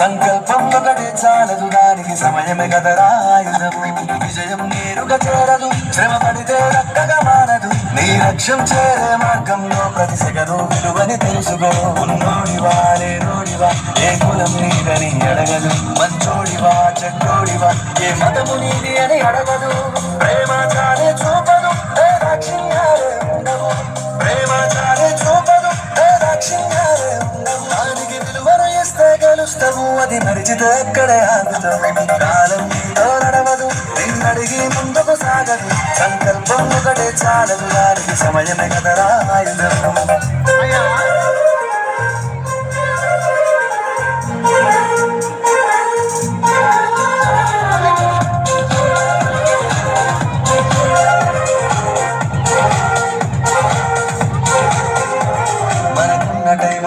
సంకల్పం ఒకటే చాలదు, దానికి సమయమే కదరా ఆయుధము. విజయం నేరుగా చేరదు, శ్రమ పడితే రక్కగా మారదు. నీ లక్ష్యం చేరే మార్గంలో ప్రతి సెగను విలువని తెలుసుకో. ఉన్నోడివా లేనోడివా, ఏ కులం నీదని అడగదు. మంచోడివా చెడ్డోడివా, ఏ మతము నీది అని అడగదు. ప్రేమ చాలే చూపదు, దాక్షిణ్యాలే ఉండవు. ప్రేమ చాలే చూపదు, దాక్షిణ్యాలే ఉండవు. దానికి విలువను ఇస్తే గెలుస్తావు, అది మరిచితే ఎక్కడే ఆగుతావు. కాలం నీతో నడవదు, నిన్నడిగి ముందుకు సాగదు. సంకల్పం ఒకటే చాలదు, దానికి సమయమే కదరా ఆయుధం.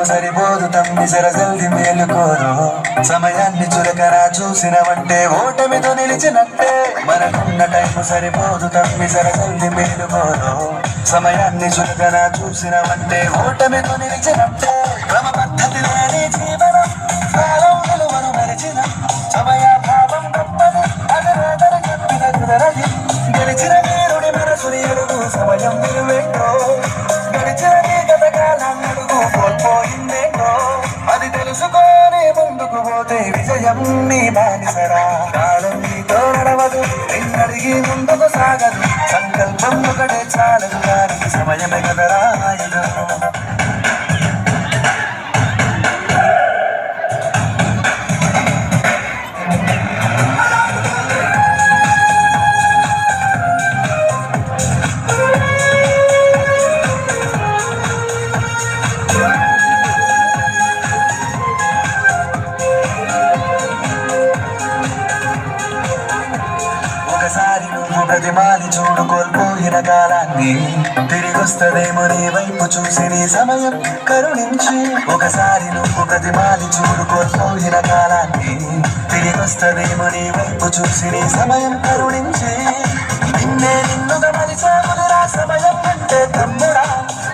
సరిపోదు తమ్మి సరసల్ది మేలుకోరు. సమయాన్ని చులకరా చూసినవంటే ఓటమితో నిలిచినట్టే. మనకున్న టైము సరిపోదు తమ్మి సరసల్ది మేలుకోరు. సమయాన్ని చులకరా చూసినవంటే ఓటమితో నిలిచినట్టే. క్రమ పద్ధతి లేని జీవనం, కాలం విలువను మరిచిన సమయాభావం గొప్పది, అదరాదర చెప్పిన కుదరది. గెలిచిన వీరుడి మనసుని అడుగు, సమయం విలువేంటో. గడిచిన నీ గతకాలం అడుగు, కోల్పోయిందేంటో. అది తెలుసుకొని ముందుకు పోతే విజయం నీ బానిసరా. కాలం నీతో నడవదు, నిన్నడిగి ముందుకు సాగదు. సంకల్పం ఒకటే చాలదు, దానికి సమయమే కదరా ఆయుధం. ఒకసారి నువ్వు ప్రతిమాని చూడు, కోల్పోయిన కాలాన్ని తిరిగొస్తదేమో నీ వైపు చూసి నీ సమయం కరుణించి. ఒకసారి నువ్వు ప్రతిమాని చూడు, కోల్పోయిన కాలాన్ని తిరిగొస్తదేమో నీ వైపు చూసి నీ సమయం కరుణించి. నిన్నే నిన్నుగా మరిచామురా సమయం అంటే తమ్ముడా,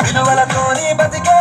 విలువలతో నీ బతికే